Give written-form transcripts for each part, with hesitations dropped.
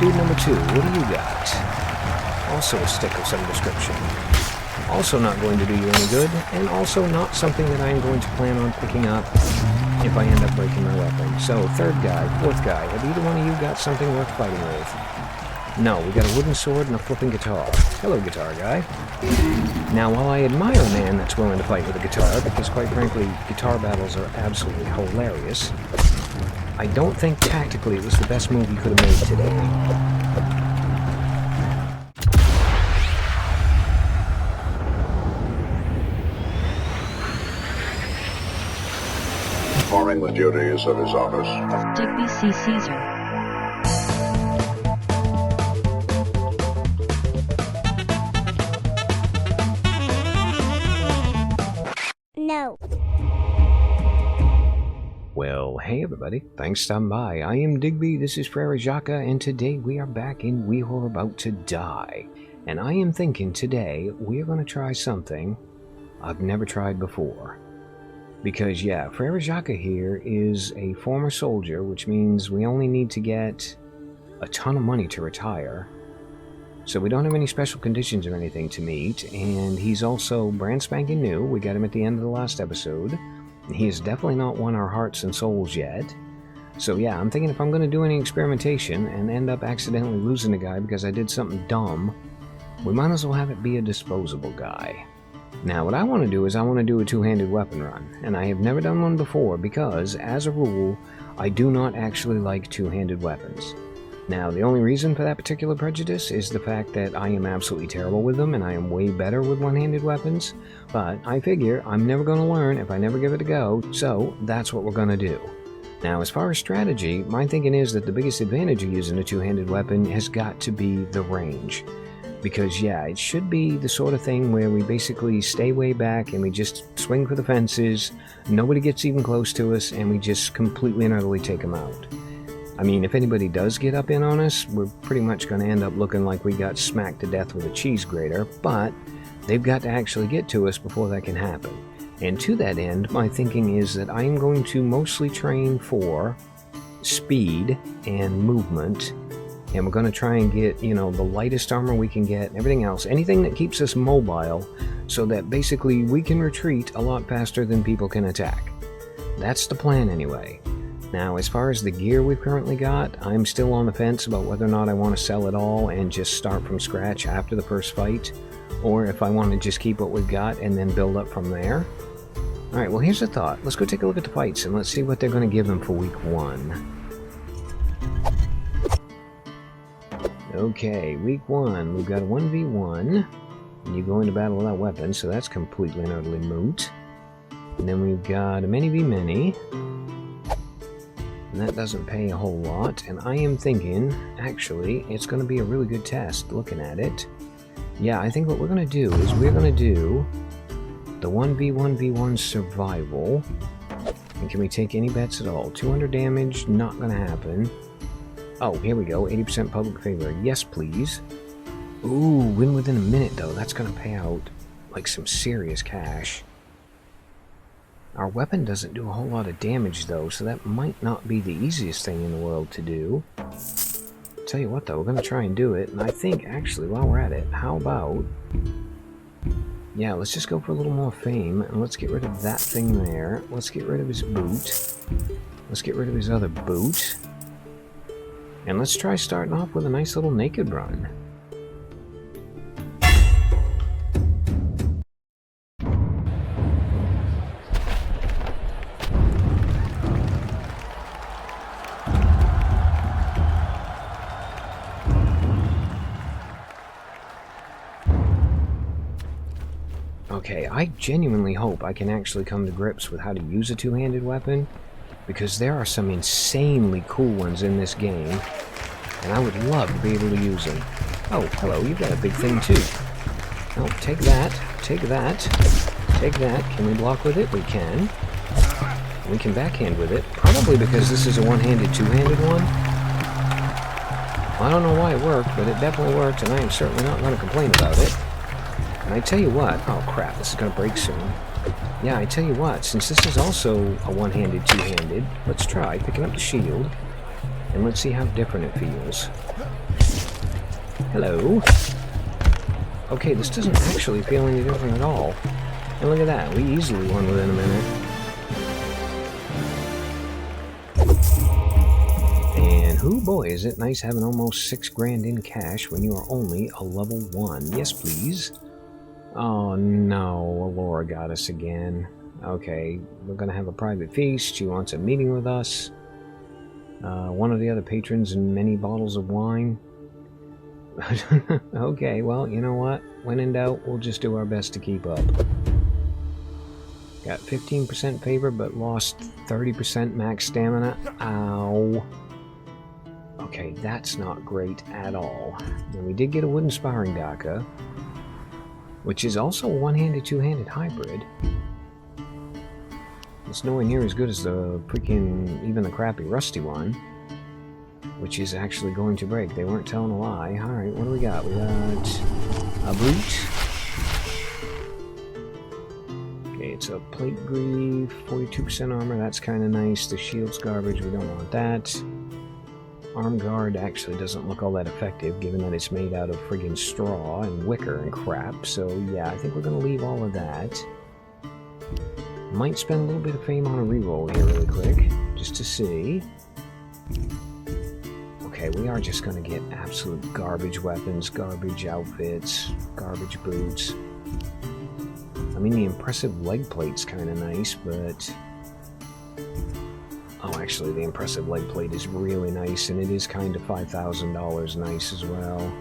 Dude number 2, what do you got? Also a stick of some description. Also not going to do you any good, and also not something that I am going to plan on picking up if I end up breaking my weapon. So, third guy, fourth guy, have either one of you got something worth fighting with? No, we got a wooden sword and a flipping guitar. Hello, guitar guy. Now, while I admire a man that's willing to fight with a guitar, because quite frankly, guitar battles are absolutely hilarious, I don't think tactically it was the best move he could have made today. Performing the duties of his office. Digby C. Caesar. No. Well, hey everybody, thanks for stopping by. I am Digby, this is Frere Jacques, and today we are back in We Who Are About to Die. And I am thinking today we're going to try something I've never tried before. Because yeah, Frere Jacques here is a former soldier, which means we only need to get a ton of money to retire. So we don't have any special conditions or anything to meet, and he's also brand spanking new. We got him at the end of the last episode. He has definitely not won our hearts and souls yet. So yeah, I'm thinking if I'm going to do any experimentation and end up accidentally losing a guy because I did something dumb, we might as well have it be a disposable guy. Now what I want to do is I want to do a two-handed weapon run, and I have never done one before because, as a rule, I do not actually like two-handed weapons. Now the only reason for that particular prejudice is the fact that I am absolutely terrible with them and I am way better with one-handed weapons, but I figure I'm never going to learn if I never give it a go, so that's what we're going to do. Now as far as strategy, my thinking is that the biggest advantage of using a two-handed weapon has got to be the range. Because yeah, it should be the sort of thing where we basically stay way back and we just swing for the fences, nobody gets even close to us, and we just completely and utterly take them out. I mean, if anybody does get up in on us, we're pretty much going to end up looking like we got smacked to death with a cheese grater, but they've got to actually get to us before that can happen. And to that end, my thinking is that I am going to mostly train for speed and movement, and we're going to try and get, you know, the lightest armor we can get and everything else, anything that keeps us mobile, so that basically we can retreat a lot faster than people can attack. That's the plan anyway. Now, as far as the gear we've currently got, I'm still on the fence about whether or not I want to sell it all and just start from scratch after the first fight, or if I want to just keep what we've got and then build up from there. Alright, well here's a thought. Let's go take a look at the fights and let's see what they're going to give them for week 1. Okay, week 1, we've got a 1v1. You go into battle without weapons, so that's completely and utterly moot. And then we've got a many v many. And that doesn't pay a whole lot, and I am thinking, actually, it's going to be a really good test looking at it. Yeah, I think what we're going to do is we're going to do the 1v1v1 survival. And can we take any bets at all? 200 damage, not going to happen. Oh, here we go, 80% public favor. Yes, please. Ooh, win within a minute, though. That's going to pay out, like, some serious cash. Our weapon doesn't do a whole lot of damage, though, so that might not be the easiest thing in the world to do. Tell you what, though, we're going to try and do it, and I think, actually, while we're at it, how about... Yeah, let's just go for a little more fame, and let's get rid of that thing there. Let's get rid of his boot. Let's get rid of his other boot. And let's try starting off with a nice little naked run. Okay, I genuinely hope I can actually come to grips with how to use a two-handed weapon, because there are some insanely cool ones in this game, and I would love to be able to use them. Oh, hello, you've got a big thing too. Oh, take that, take that, take that. Can we block with it? We can. We can backhand with it, probably because this is a one-handed, two-handed one. I don't know why it worked, but it definitely worked, and I am certainly not going to complain about it. And I tell you what, oh crap, this is going to break soon. Yeah, I tell you what, since this is also a one-handed, two-handed, let's try picking up the shield, and let's see how different it feels. Hello. Okay, this doesn't actually feel any different at all. And look at that, we easily won within a minute. And whoo boy, is it nice having almost 6 grand in cash when you are only a level 1. Yes, please. Oh no, Laura got us again. Okay, we're gonna have a private feast. She wants a meeting with us. One of the other patrons and many bottles of wine. Okay, well, you know what? When in doubt, we'll just do our best to keep up. Got 15% favor, but lost 30% max stamina. Ow. Okay, that's not great at all. And we did get a wooden sparring daka, which is also a one-handed, two-handed hybrid. It's nowhere near as good as the freaking, even the crappy rusty one, which is actually going to break. They weren't telling a lie. Alright, what do we got? We got a boot. Okay, it's a plate greave, 42% armor, that's kind of nice. The shield's garbage, we don't want that. Arm guard actually doesn't look all that effective, given that it's made out of friggin' straw and wicker and crap, so yeah, I think we're going to leave all of that. Might spend a little bit of fame on a reroll here really quick, just to see. Okay, we are just going to get absolute garbage weapons, garbage outfits, garbage boots. I mean, the impressive leg plate's kind of nice, but... Oh, actually, the impressive leg plate is really nice, and it is kind of $5,000 nice as well.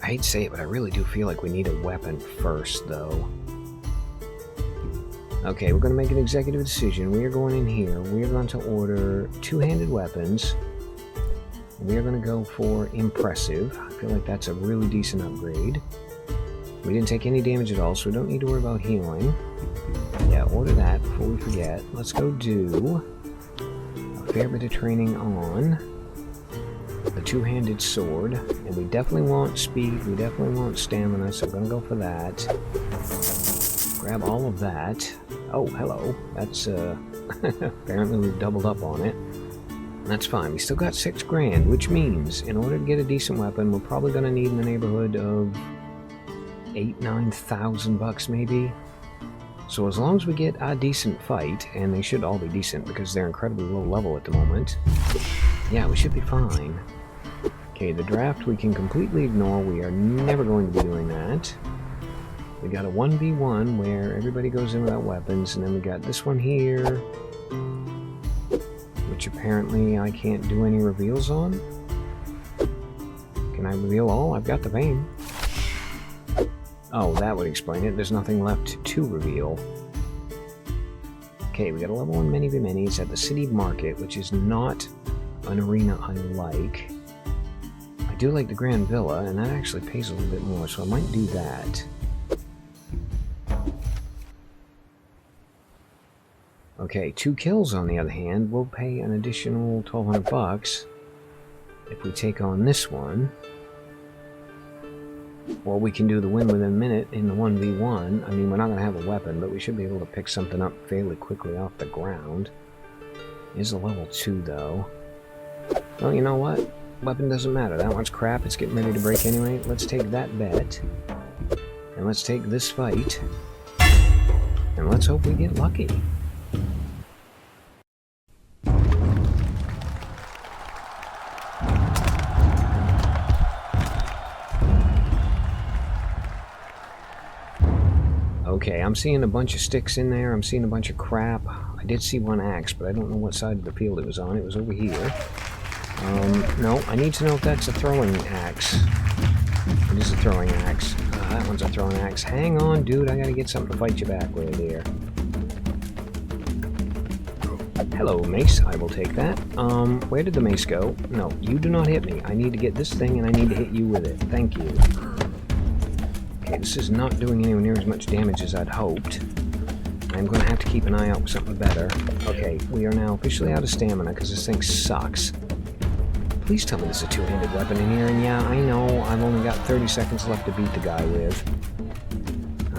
I hate to say it, but I really do feel like we need a weapon first, though. Okay, we're going to make an executive decision. We are going in here. We are going to order two-handed weapons. We are going to go for impressive. I feel like that's a really decent upgrade. We didn't take any damage at all, so we don't need to worry about healing. Yeah, order that before we forget. Let's go do a fair bit of training on the two-handed sword. And we definitely want speed, we definitely want stamina, so we're going to go for that. Grab all of that. Oh, hello. That's, apparently we've doubled up on it. That's fine. We still got 6 grand, which means in order to get a decent weapon, we're probably going to need in the neighborhood of 8,000-9,000 bucks maybe. So as long as we get a decent fight, and they should all be decent because they're incredibly low level at the moment, yeah, we should be fine. Okay, the draft we can completely ignore. We are never going to be doing that. We got a 1v1 where everybody goes in without weapons, and then we got this one here, which apparently I can't do any reveals on. Can I reveal all? I've got the vein. Oh, that would explain it. There's nothing left to reveal. Okay, we got a level 1 mini minis at the city market, which is not an arena I like. I do like the Grand Villa, and that actually pays a little bit more, so I might do that. Okay, 2 kills on the other hand will pay an additional 1,200 bucks if we take on this one. Or we can do the win within a minute in the 1v1. I mean, we're not going to have a weapon, but we should be able to pick something up fairly quickly off the ground. Is a level 2, though. Well, you know what? Weapon doesn't matter. That one's crap. It's getting ready to break anyway. Let's take that bet. And let's take this fight. And let's hope we get lucky. Okay, I'm seeing a bunch of sticks in there. I'm seeing a bunch of crap. I did see one axe, but I don't know what side of the field it was on. It was over here. No, I need to know if that's a throwing axe. It is a throwing axe. That one's a throwing axe. Hang on, dude. I gotta get something to fight you back with here. Hello, mace. I will take that. Where did the mace go? No, you do not hit me. I need to get this thing, and I need to hit you with it. Thank you. Okay, this is not doing anywhere near as much damage as I'd hoped. I'm going to have to keep an eye out for something better. Okay, we are now officially out of stamina because this thing sucks. Please tell me there's a two-handed weapon in here, and yeah, I know I've only got 30 seconds left to beat the guy with.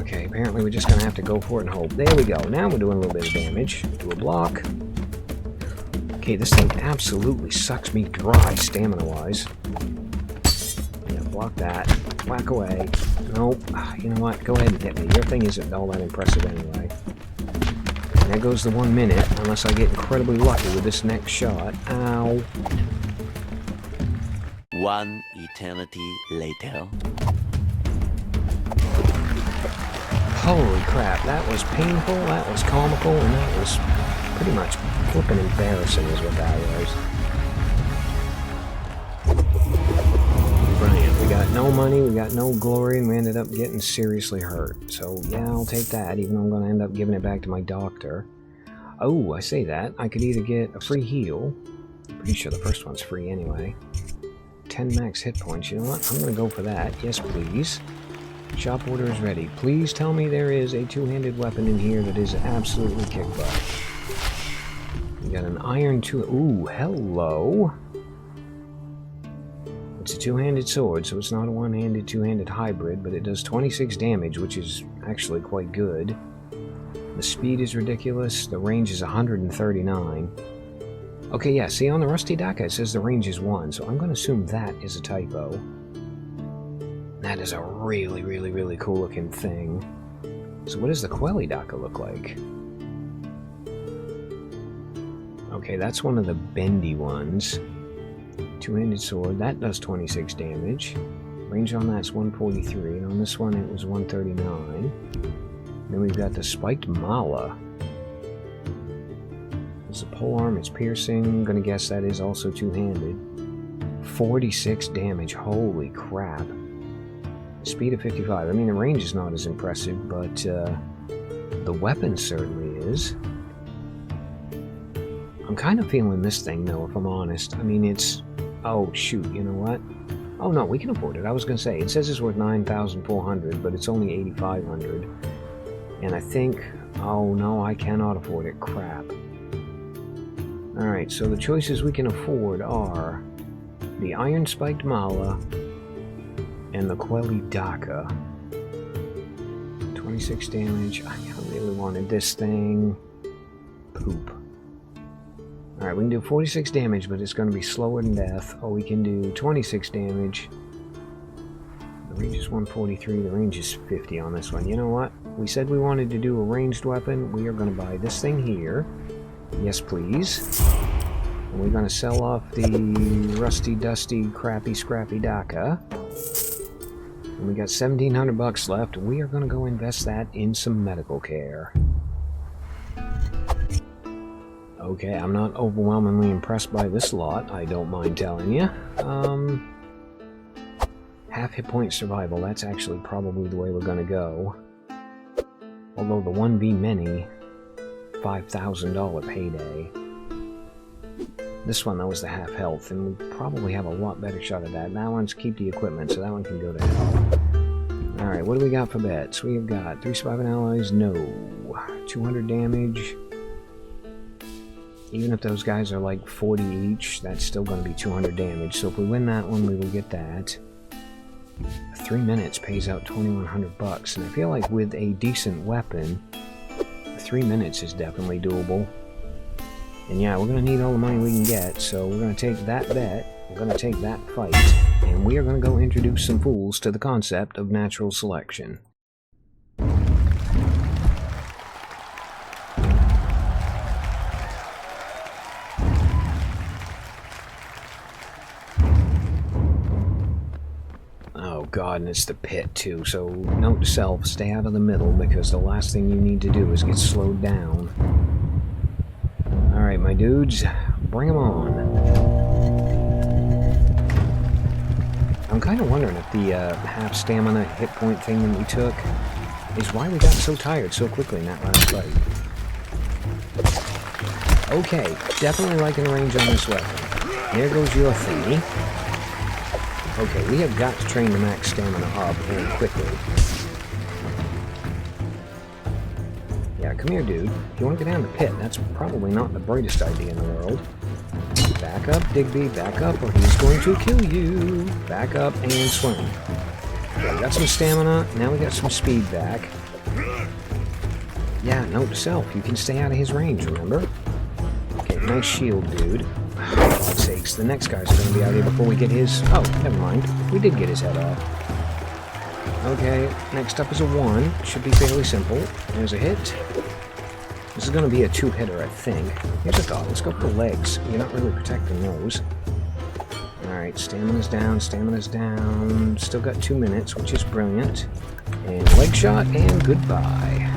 Okay, apparently we're just going to have to go for it and hope. There we go. Now we're doing a little bit of damage. Do a block. Okay, this thing absolutely sucks me dry stamina-wise. Yeah, block that. Whack away. Nope. You know what? Go ahead and hit me. Your thing isn't all that impressive anyway. And there goes the 1 minute, unless I get incredibly lucky with this next shot. Ow. One eternity later. Holy crap, that was painful, that was comical, and that was pretty much flippin' embarrassing is what that was. Brilliant. We got no money, we got no glory, and we ended up getting seriously hurt. So yeah, I'll take that, even though I'm going to end up giving it back to my doctor. Oh, I say that. I could either get a free heal. Pretty sure the first one's free anyway. 10 max hit points. You know what? I'm going to go for that. Yes, please. Shop order is ready. Please tell me there is a two-handed weapon in here that is absolutely kick butt. We got an iron two. Ooh, hello. It's a two-handed sword, so it's not a one-handed, two-handed hybrid, but it does 26 damage, which is actually quite good. The speed is ridiculous. The range is 139. Okay, yeah, see on the Rusty Daka it says the range is 1, so I'm going to assume that is a typo. That is a really, really, really cool looking thing. So what does the Quelly Daka look like? Okay, that's one of the bendy ones. Two-handed sword, that does 26 damage. Range on that's 143, and on this one it was 139. Then we've got the spiked mala. It's a polearm, it's piercing. I'm gonna guess that is also two-handed. 46 damage, holy crap. Speed of 55. I mean, the range is not as impressive, but the weapon certainly is. I'm kind of feeling this thing, though, if I'm honest. I mean, it's... Oh, shoot, you know what? Oh, no, we can afford it. I was going to say, it says it's worth 9,400, but it's only 8,500. And I think... Oh, no, I cannot afford it. Crap. Alright, so the choices we can afford are the Iron Spiked Mala and the Quelly Daka. 26 damage. I really wanted this thing. Poop. Alright, we can do 46 damage, but it's going to be slower than death. Or we can do 26 damage. The range is 143, the range is 50 on this one. You know what? We said we wanted to do a ranged weapon. We are going to buy this thing here. Yes, please. And we're going to sell off the rusty, dusty, crappy, scrappy Daka. And we got 1,700 bucks left. We are going to go invest that in some medical care. Okay, I'm not overwhelmingly impressed by this lot, I don't mind telling you. Half hit point survival, that's actually probably the way we're going to go. Although the 1v many, $5,000 payday. This one, though, is the half health, and we probably have a lot better shot at that. That one's keep the equipment, so that one can go to hell. Alright, what do we got for bets? We've got 3 surviving allies, no. 200 damage. Even if those guys are like 40 each, that's still going to be 200 damage. So if we win that one, we will get that. 3 minutes pays out 2,100 bucks, and I feel like with a decent weapon, 3 minutes is definitely doable. And yeah, we're going to need all the money we can get, so we're going to take that bet, we're going to take that fight, and we are going to go introduce some fools to the concept of natural selection. Oh god, and it's the pit too, so note to self, stay out of the middle, because the last thing you need to do is get slowed down. Alright, my dudes, bring them on. I'm kind of wondering if the half stamina hit point thing that we took is why we got so tired so quickly in that last fight. Okay, definitely liking the range on this weapon. There goes your thingy. Okay, we have got to train the max stamina up and quickly. Yeah, come here, dude. If you want to get down the pit, that's probably not the brightest idea in the world. Back up, Digby, back up, or he's going to kill you. Back up and swing. Okay, we got some stamina, now we got some speed back. Yeah, note to self, you can stay out of his range, remember? Okay, Nice shield, dude. For God's sakes, the next guys are going to be out here before we get his... Oh, never mind. We did get his head off. Okay, next up is a 1. Should be fairly simple. There's a hit. This is going to be a 2-hitter, I think. Here's a thought. Let's go for the legs. You're not really protecting those. Alright, stamina's down, stamina's down. Still got 2 minutes, which is brilliant. And leg shot, and goodbye.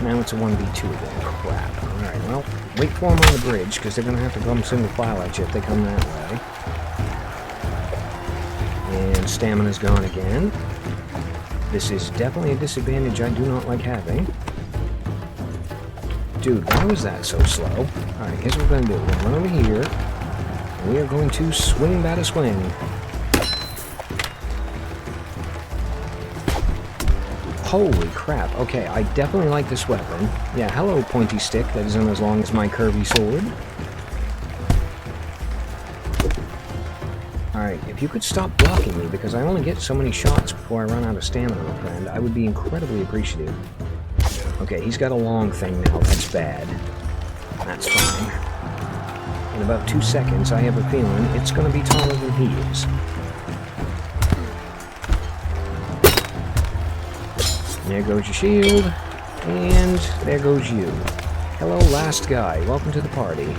Now it's a 1v2 again. Crap. Alright, well, wait for them on the bridge, because they're going to have to come single file at you if they come that way. And stamina's gone again. This is definitely a disadvantage I do not like having. Dude, why was that so slow? Alright, here's what we're going to do. We're going to run over here. And we are going to swing batter swing. Holy crap. Okay, I definitely like this weapon. Yeah, hello, pointy stick that isn't as long as my curvy sword. Alright, if you could stop blocking me, because I only get so many shots before I run out of stamina, my friend, I would be incredibly appreciative. Okay, he's got a long thing now. That's bad. That's fine. In about 2 seconds, I have a feeling it's going to be taller than he is. There goes your shield, and there goes you. Hello, last guy. Welcome to the party.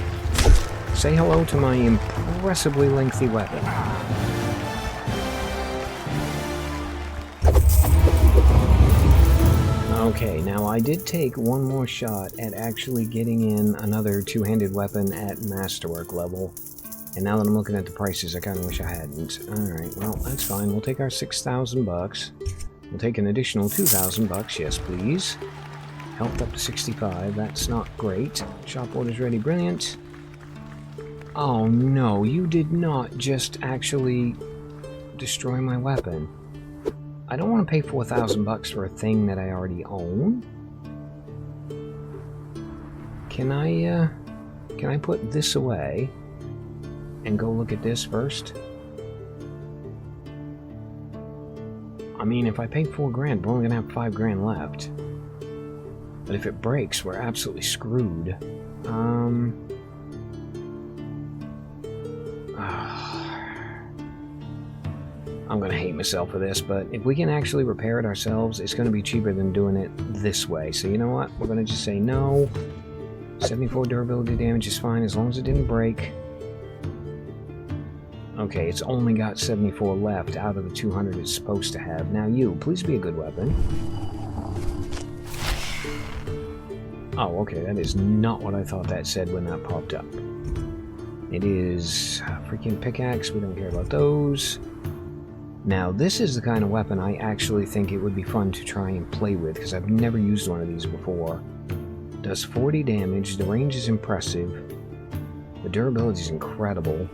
Say hello to my impressively lengthy weapon. Okay, now I did take one more shot at actually getting in another two-handed weapon at masterwork level. And now that I'm looking at the prices, I kind of wish I hadn't. Alright, well, that's fine. We'll take our 6,000 bucks. We'll take an additional 2,000 bucks, yes please. Health up to 65, that's not great. Shop order's ready, brilliant. Oh no, you did not just actually destroy my weapon. I don't want to pay 4,000 bucks for a thing that I already own. Can I put this away and go look at this first? I mean, if I paid 4 grand, we're only gonna have 5 grand left. But if it breaks, we're absolutely screwed. I'm gonna hate myself for this, but if we can actually repair it ourselves, it's gonna be cheaper than doing it this way. So you know what? We're gonna just say no. 74 durability damage is fine as long as it didn't break. Okay, it's only got 74 left out of the 200 it's supposed to have. Now you, please be a good weapon. Oh, okay, that is not what I thought that said when that popped up. It is a freaking pickaxe, we don't care about those. Now, this is the kind of weapon I actually think it would be fun to try and play with, because I've never used one of these before. Does 40 damage, the range is impressive, the durability is incredible.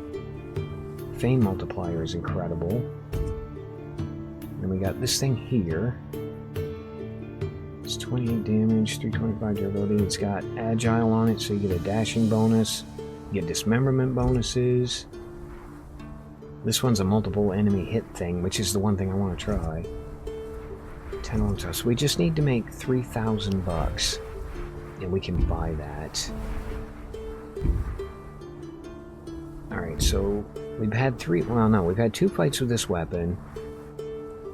Fame multiplier is incredible. Then we got this thing here. It's 28 damage, 325 durability. It's got agile on it, so you get a dashing bonus. You get dismemberment bonuses. This one's a multiple enemy hit thing, which is the one thing I want to try. 10 on us. We just need to make 3,000 bucks, and we can buy that. Alright, so we've had we've had 2 fights with this weapon,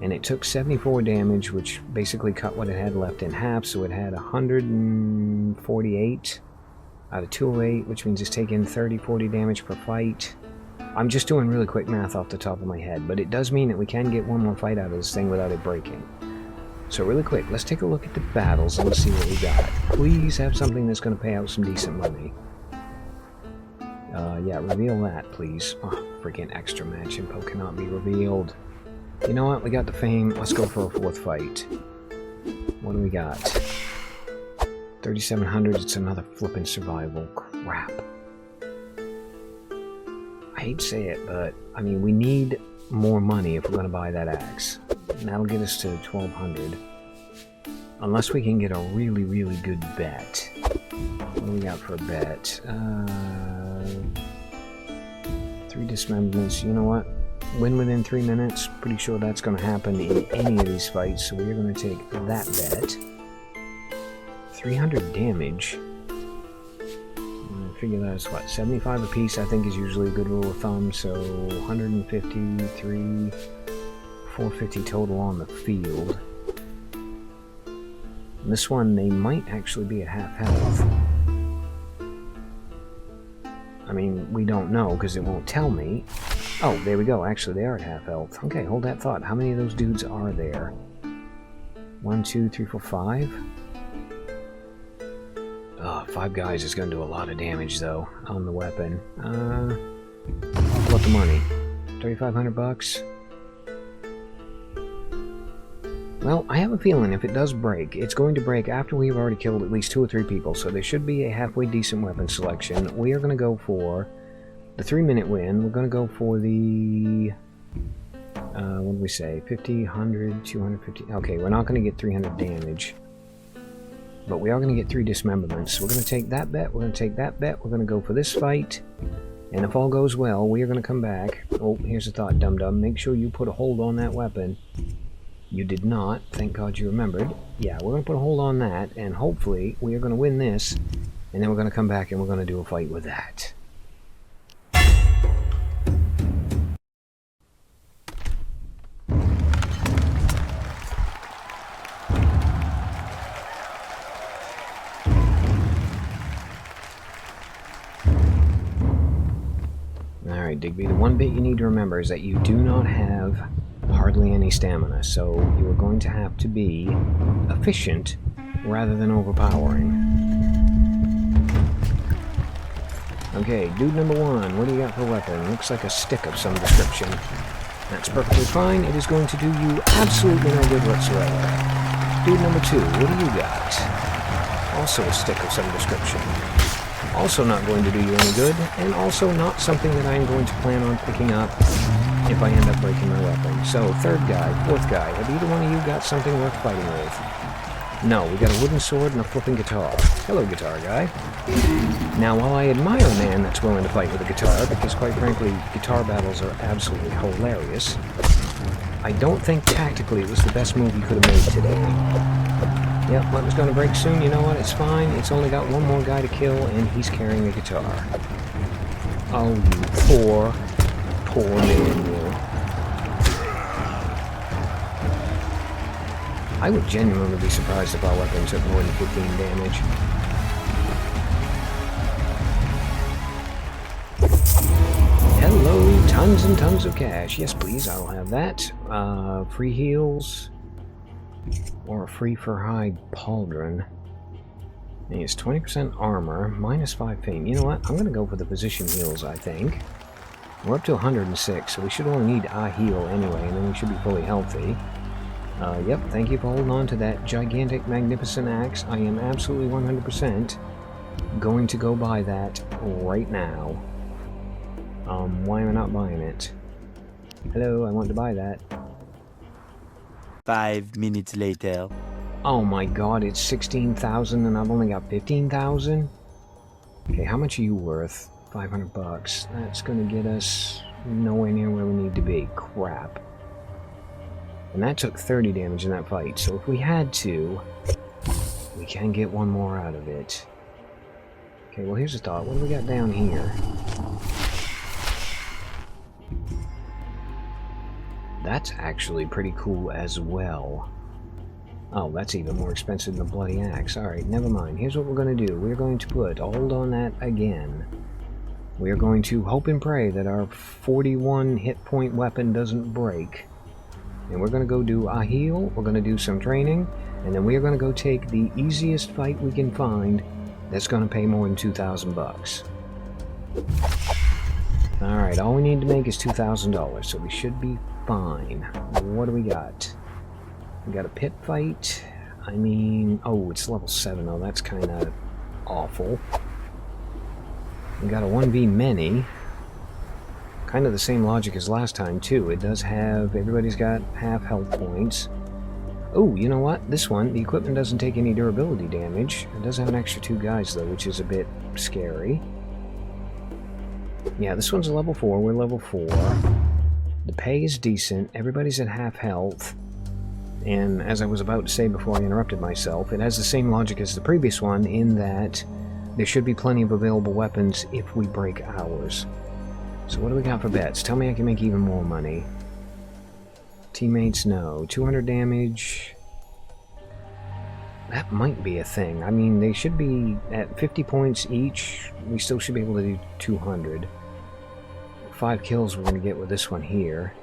and it took 74 damage, which basically cut what it had left in half, so it had 148 out of 208, which means it's taking 30-40 damage per fight. I'm just doing really quick math off the top of my head, but it does mean that we can get one more fight out of this thing without it breaking. So really quick, let's take a look at the battles and let's see what we got. Please have something that's going to pay out some decent money. Yeah, reveal that, please. Oh, freaking extra match info cannot be revealed. You know what? We got the fame. Let's go for a 4th fight. What do we got? 3,700. It's another flippin' survival. Crap. I hate to say it, but I mean, we need more money if we're going to buy that axe. And that'll get us to 1,200. Unless we can get a really, really good bet. What do we got for a bet? 3 dismemberments. You know what? Win within 3 minutes. Pretty sure that's going to happen in any of these fights, so we're going to take that bet. 300 damage. figure that's what, 75 a piece I think is usually a good rule of thumb, so 153, 450 total on the field. And this one, they might actually be at half health. I mean, we don't know because it won't tell me. Oh, there we go. Actually, they are at half health. Okay, hold that thought. How many of those dudes are there? 1, 2, 3, 4, 5? 5 guys is going to do a lot of damage, though, on the weapon. What the money? 3,500 bucks? Well, I have a feeling if it does break, it's going to break after we've already killed at least 2 or 3 people, so there should be a halfway decent weapon selection. We are going to go for the 3-minute win. We're going to go for the... what did we say? 50, 100, 250... Okay, we're not going to get 300 damage. But we are going to get 3 dismemberments. We're going to take that bet, we're going to take that bet, we're going to go for this fight. And if all goes well, we are going to come back. Oh, here's a thought, dum-dum. Make sure you put a hold on that weapon. You did not. Thank God you remembered. Yeah, we're going to put a hold on that, and hopefully we are going to win this, and then we're going to come back and we're going to do a fight with that. Alright, Digby, the one bit you need to remember is that you do not have hardly any stamina, so you are going to have to be efficient rather than overpowering. Okay, dude number 1, what do you got for weapon? Looks like a stick of some description. That's perfectly fine. It is going to do you absolutely no good whatsoever. Dude number 2, what do you got? Also a stick of some description. Also not going to do you any good, and also not something that I am going to plan on picking up if I end up breaking my weapon. So, 3rd guy, 4th guy, have either one of you got something worth fighting with? No, we got a wooden sword and a flipping guitar. Hello, guitar guy. Now, while I admire a man that's willing to fight with a guitar, because quite frankly, guitar battles are absolutely hilarious, I don't think tactically it was the best move you could have made today. Yep, weapon's gonna break soon, you know what, it's fine, it's only got one more guy to kill, and he's carrying a guitar. Oh, you poor man, you. I would genuinely be surprised if our weapon took more than 15 damage. Hello, tons and tons of cash. Yes, please, I'll have that. Free heals. Or a free for hide pauldron. And it's 20% armor, minus 5 pain. You know what? I'm going to go for the position heals, I think. We're up to 106, so we should only need a heal anyway, and then we should be fully healthy. Yep, thank you for holding on to that gigantic, magnificent axe. I am absolutely 100% going to go buy that right now. Why am I not buying it? Hello, I want to buy that. 5 minutes later. Oh my god, it's 16,000 and I've only got 15,000? Okay, how much are you worth? 500 bucks. That's gonna get us nowhere near where we need to be. Crap. And that took 30 damage in that fight, so if we had to, we can get one more out of it. Okay, well here's a thought. What do we got down here? That's actually pretty cool as well. Oh, that's even more expensive than the bloody axe. Alright, never mind. Here's what we're going to do. We're going to put a hold on that again. We are going to hope and pray that our 41 hit point weapon doesn't break. And we're going to go do a heal, we're going to do some training, and then we are going to go take the easiest fight we can find that's going to pay more than 2,000 bucks. Alright, all we need to make is $2,000, so we should be fine. What do we got? We got a pit fight. I mean, oh, it's level 7. Oh, that's kind of awful. We got a 1v many. Kind of the same logic as last time, too. It does have, everybody's got half health points. Oh, you know what? This one, the equipment doesn't take any durability damage. It does have an extra 2 guys, though, which is a bit scary. Yeah, this one's a level 4. We're level 4. The pay is decent, everybody's at half health, and as I was about to say before I interrupted myself, it has the same logic as the previous one in that there should be plenty of available weapons if we break ours. So what do we got for bets? Tell me I can make even more money. Teammates, no. 200 damage. That might be a thing. I mean, they should be at 50 points each. We still should be able to do 200. 5 kills we're going to get with this one here.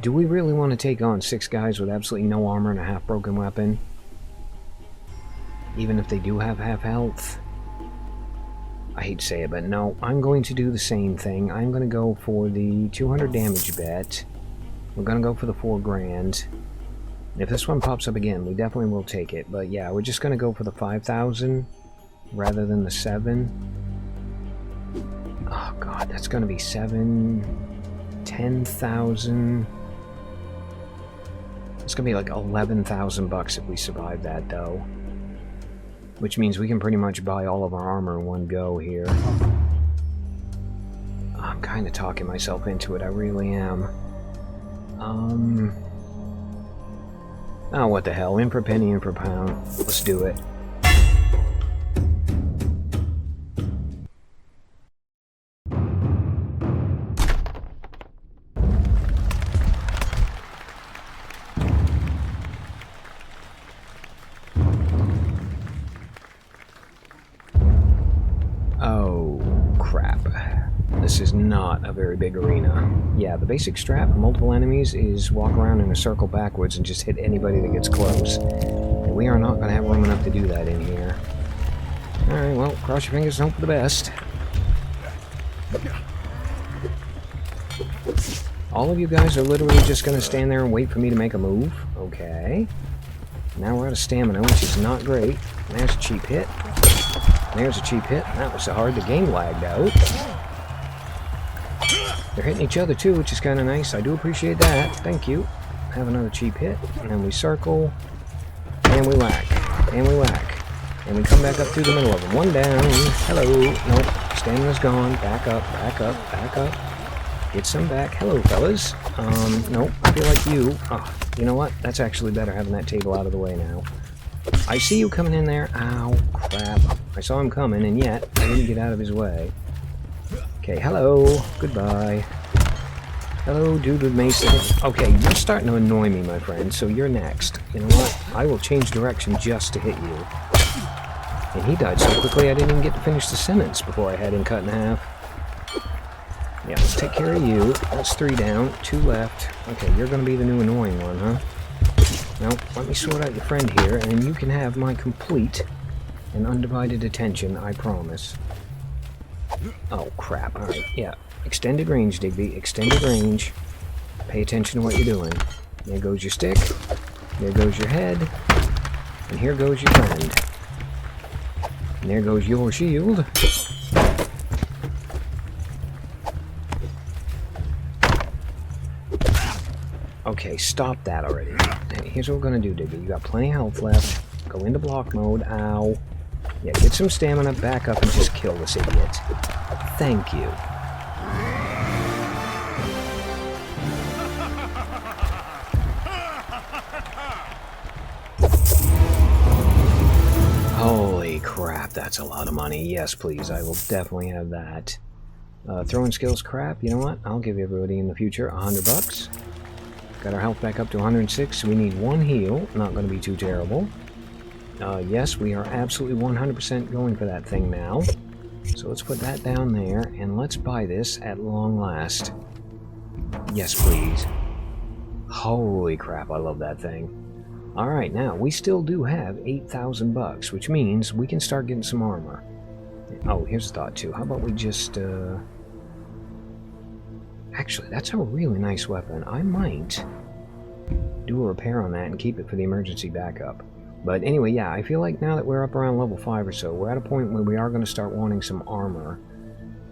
Do we really want to take on 6 guys with absolutely no armor and a half-broken weapon? Even if they do have half health? I hate to say it, but no. I'm going to do the same thing. I'm going to go for the 200 damage bet. We're going to go for the 4 grand. If this one pops up again, we definitely will take it. But yeah, we're just going to go for the 5,000 rather than the 7. Oh god, that's going to be 7... 10,000... It's going to be like 11,000 bucks if we survive that, though. Which means we can pretty much buy all of our armor in one go here. I'm kind of talking myself into it, I really am. Oh, what the hell. In for penny, in for pound. Let's do it. Oh, crap. This is not a very big arena. Yeah, the basic strat for multiple enemies is walk around in a circle backwards and just hit anybody that gets close. And we are not going to have room enough to do that in here. Alright, well, cross your fingers and hope for the best. All of you guys are literally just going to stand there and wait for me to make a move? Okay. Now we're out of stamina, which is not great. There's a cheap hit. There's a cheap hit. That was so hard. The game lagged out. They're hitting each other too, which is kind of nice. I do appreciate that. Thank you. Have another cheap hit. And then we circle. And we whack. And we whack. And we come back up through the middle of them. One down. Hello. Nope. Stamina's gone. Back up. Back up. Back up. Get some back. Hello, fellas. Nope. I feel like you. Oh, you know what? That's actually better having that table out of the way now. I see you coming in there. Ow. Crap. I saw him coming, and yet I didn't get out of his way. Okay, hello. Goodbye. Hello, dude with mace. Okay, you're starting to annoy me, my friend, so you're next. You know what? I will change direction just to hit you. And he died so quickly I didn't even get to finish the sentence before I had him cut in half. Yeah, let's take care of you. That's 3 down, 2 left. Okay, you're going to be the new annoying one, huh? Now, let me sort out your friend here, and you can have my complete and undivided attention, I promise. Oh, crap. Alright, yeah. Extended range, Digby. Extended range. Pay attention to what you're doing. There goes your stick. There goes your head. And here goes your friend. And there goes your shield. Okay, stop that already. Here's what we're gonna do, Digby. You got plenty of health left. Go into block mode. Ow. Yeah, get some stamina, back up, and just kill this idiot. Thank you. Holy crap, that's a lot of money. Yes, please, I will definitely have that. Throwing skills crap, you know what? I'll give everybody in the future 100 bucks. Got our health back up to 106, so we need 1 heal. Not going to be too terrible. Yes, we are absolutely 100% going for that thing now. So let's put that down there, and let's buy this at long last. Yes, please. Holy crap, I love that thing. Alright, now, we still do have 8,000 bucks, which means we can start getting some armor. Oh, here's a thought, too. How about we just, Actually, that's a really nice weapon. I might do a repair on that and keep it for the emergency backup. But anyway, yeah, I feel like now that we're up around level 5 or so, we're at a point where we are going to start wanting some armor.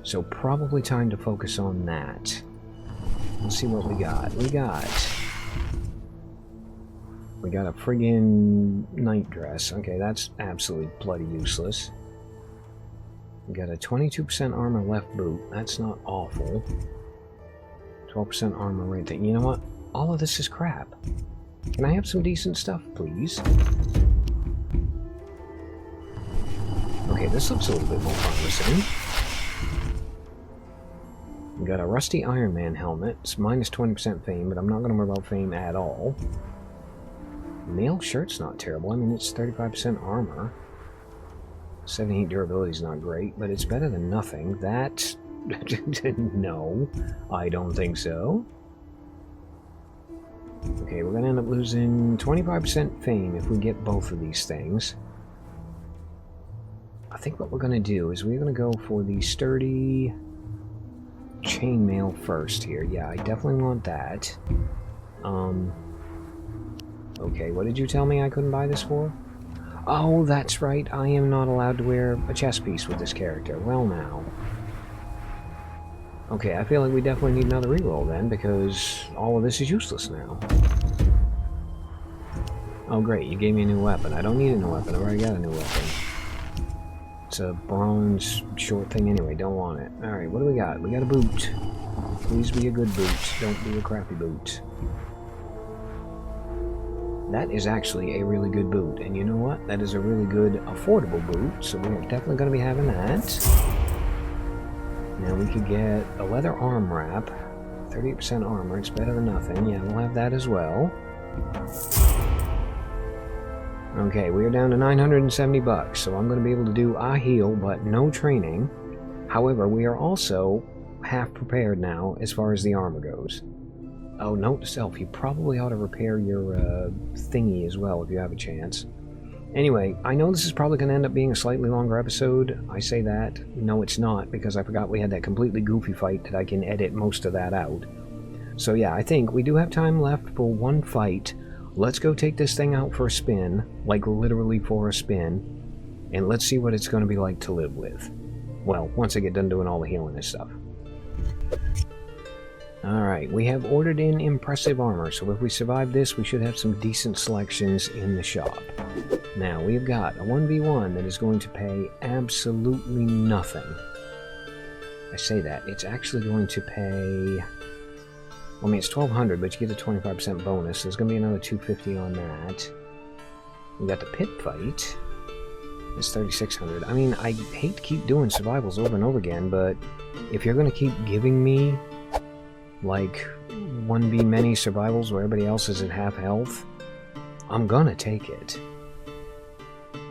So probably time to focus on that. Let's see what we got. We got a friggin' night dress. Okay, that's absolutely bloody useless. We got a 22% armor left boot. That's not awful. 12% armor right there. You know what? All of this is crap. Can I have some decent stuff, please? Okay, this looks a little bit more promising. We got a rusty Iron Man helmet. It's minus 20% fame, but I'm not going to worry about fame at all. Mail shirt's not terrible. I mean, it's 35% armor. 78 durability is not great, but it's better than nothing. That... no, I don't think so. Okay, we're going to end up losing 25% fame if we get both of these things. I think what we're going to do is we're going to go for the sturdy chainmail first here. Yeah, I definitely want that. Okay, what did you tell me I couldn't buy this for? Oh, that's right. I am not allowed to wear a chest piece with this character. Well, now. Okay, I feel like we definitely need another reroll then, because all of this is useless now. Oh, great. You gave me a new weapon. I don't need a new weapon. I've already got a new weapon. It's a bronze short thing anyway. Don't want it. Alright, what do we got? We got a boot. Please be a good boot. Don't be a crappy boot. That is actually a really good boot. And you know what? That is a really good, affordable boot. So we're definitely going to be having that. Now we could get a leather arm wrap. 38% armor. It's better than nothing. Yeah, we'll have that as well. Okay, we are down to 970 bucks, so I'm going to be able to do a heal, but no training. However, we are also half prepared now as far as the armor goes. Oh, note to self, you probably ought to repair your thingy as well if you have a chance. Anyway, I know this is probably going to end up being a slightly longer episode. I say that. No, it's not, because I forgot we had that completely goofy fight that I can edit most of that out. So yeah, I think we do have time left for one fight. Let's go take this thing out for a spin, like literally for a spin, and let's see what it's going to be like to live with. Well, once I get done doing all the healing and stuff. Alright, we have ordered in impressive armor, so if we survive this, we should have some decent selections in the shop. Now, we've got a 1v1 that is going to pay absolutely nothing. I say that, it's actually going to pay... I mean, it's 1200, but you get a 25% bonus. There's going to be another 250 on that. We got the pit fight. It's 3600. I mean, I hate to keep doing survivals over and over again, but if you're going to keep giving me, like, 1v many survivals where everybody else is at half health, I'm gonna take it.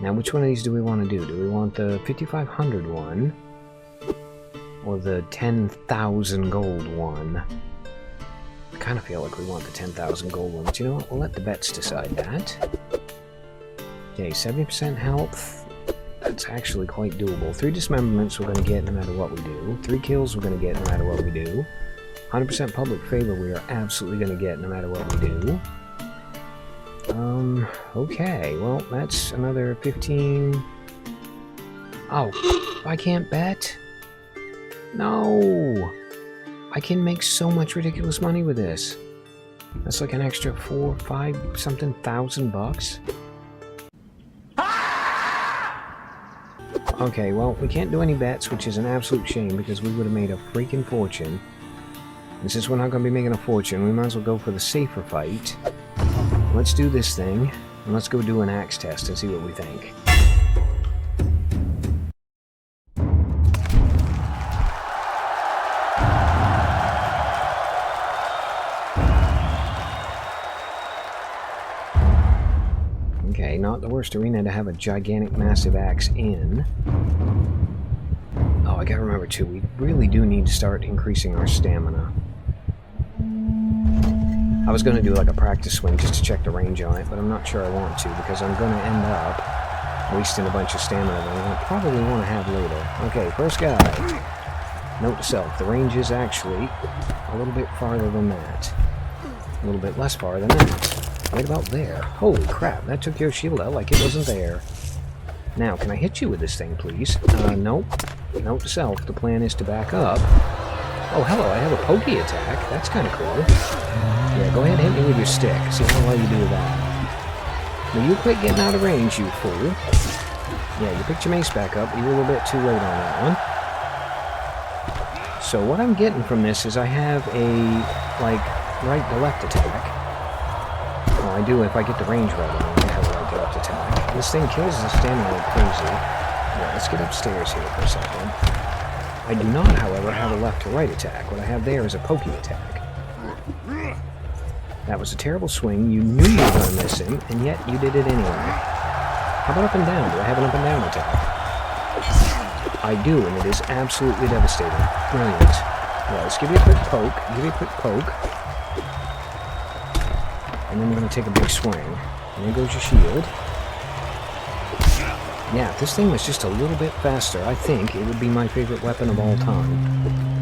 Now, which one of these do we want to do? Do we want the 5500 one? Or the 10,000 gold one? I kind of feel like we want the 10,000 gold one, but you know what? We'll let the bets decide that. Okay, 70% health. That's actually quite doable. 3 dismemberments we're going to get no matter what we do. 3 kills we're going to get no matter what we do. 100% public favor we are absolutely going to get no matter what we do. Okay, well, that's another 15... Oh, I can't bet? No! I can make so much ridiculous money with this. That's like an extra 4, 5 something thousand bucks. Okay, well, we can't do any bets, which is an absolute shame because we would have made a freaking fortune. And since we're not going to be making a fortune, we might as well go for the safer fight. Let's do this thing, and let's go do an axe test and see what we think. Okay, not the worst arena to have a gigantic, massive axe in. Oh, I gotta remember too, we really do need to start increasing our stamina. I was going to do like a practice swing just to check the range on it, but I'm not sure I want to because I'm going to end up wasting a bunch of stamina that I'm going to probably want to have later. Okay, first guy. Note to self, the range is actually a little bit farther than that. A little bit less far than that. Right about there. Holy crap, that took your shield out like it wasn't there. Now, can I hit you with this thing, please? Nope. Note to self, the plan is to back up. Oh, hello, I have a pokey attack. That's kind of cool. Yeah, go ahead and hit me with your stick. See how well you do with that. Now, you quit getting out of range, you fool. Yeah, you picked your mace back up, but you were a little bit too late on that one. So what I'm getting from this is I have a, like, right to left attack. Well, I do if I get the range right on. I have a right to left attack. This thing kills the stamina like crazy. Yeah, let's let's get upstairs here for a second. I do not, however, have a left to right attack. What I have there is a poking attack. That was a terrible swing. You knew you were going to miss him, and yet you did it anyway. How about up and down? Do I have an up and down attack? I do, and it is absolutely devastating. Brilliant. Well, let's give you a quick poke. And then we're going to take a big swing. And there goes your shield. Yeah, if this thing was just a little bit faster, I think it would be my favorite weapon of all time.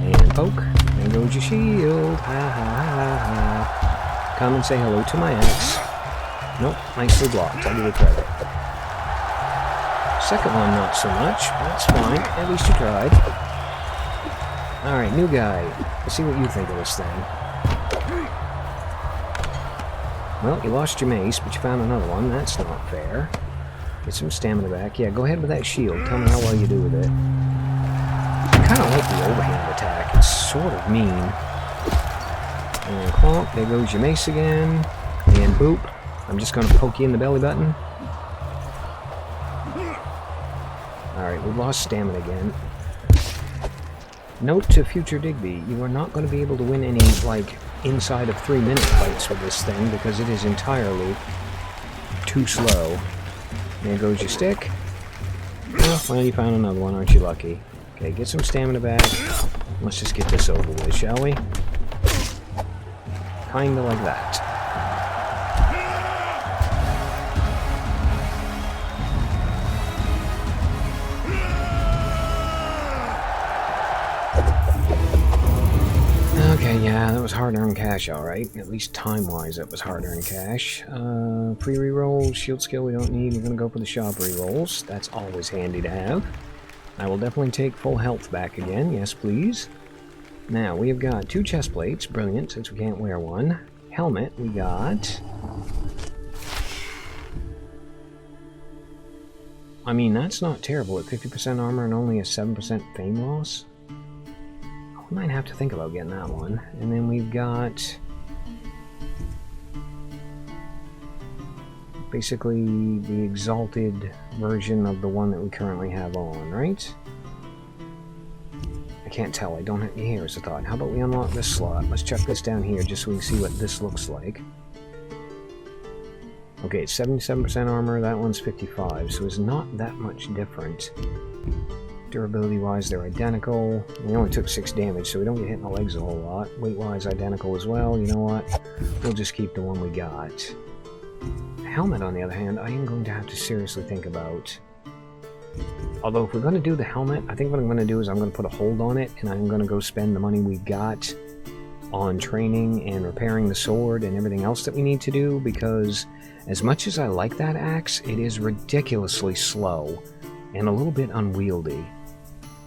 And poke. There goes your shield. Ha ha ha ha. Come and say hello to my axe. Nope, nicely blocked. I'll give it credit. Second one, not so much. That's fine. At least you tried. Alright, new guy. Let's see what you think of this thing. Well, you lost your mace, but you found another one. That's not fair. Get some stamina back. Yeah, go ahead with that shield. Tell me how well you do with it. I kind of like the overhand attack. It's sort of mean. And clonk. There goes your mace again. And boop. I'm just going to poke you in the belly button. Alright, we've lost stamina again. Note to future Digby, you are not going to be able to win any, like, inside of 3-minute fights with this thing because it is entirely too slow. There goes your stick. Oh, well, you found another one, aren't you lucky? Okay, get some stamina back. Let's just get this over with, shall we? Kinda like that. Okay, yeah, that was hard-earned cash, alright. At least time-wise, that was hard-earned cash. Pre-rerolls, shield skill we don't need. We're gonna go for the shop rerolls. That's always handy to have. I will definitely take full health back again. Yes, please. Now, we have got 2 chest plates. Brilliant, since we can't wear one. Helmet, we got... I mean, that's not terrible at 50% armor and only a 7% fame loss. We might have to think about getting that one. And then we've got... basically the exalted version of the one that we currently have on, right? I can't tell. I don't have... Here's a thought. How about we unlock this slot? Let's check this down here just so we can see what this looks like. Okay, it's 77% armor. That one's 55, so it's not that much different. Durability-wise, they're identical. We only took 6 damage, so we don't get hit in the legs a whole lot. Weight-wise, identical as well. You know what? We'll just keep the one we got. Helmet, on the other hand, I am going to have to seriously think about. Although, if we're going to do the helmet, I think what I'm going to do is I'm going to put a hold on it, and I'm going to go spend the money we got on training and repairing the sword and everything else that we need to do, because as much as I like that axe, it is ridiculously slow and a little bit unwieldy.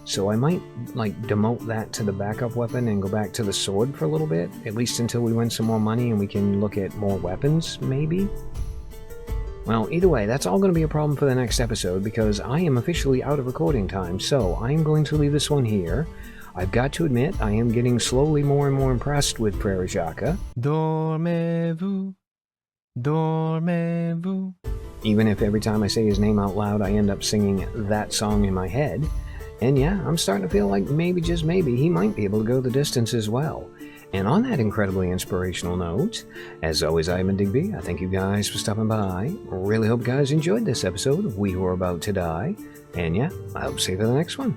So I might, like, demote that to the backup weapon and go back to the sword for a little bit, at least until we win some more money and we can look at more weapons, maybe? Well, either way, that's all going to be a problem for the next episode, because I am officially out of recording time, so I am going to leave this one here. I've got to admit, I am getting slowly more and more impressed with Prairie Jacques. Dormez-vous, dormez-vous. Even if every time I say his name out loud, I end up singing that song in my head. And yeah, I'm starting to feel like maybe, just maybe, he might be able to go the distance as well. And on that incredibly inspirational note, as always, I'm Digby. I thank you guys for stopping by. Really hope you guys enjoyed this episode of We Who Are About to Die. And yeah, I hope to see you for the next one.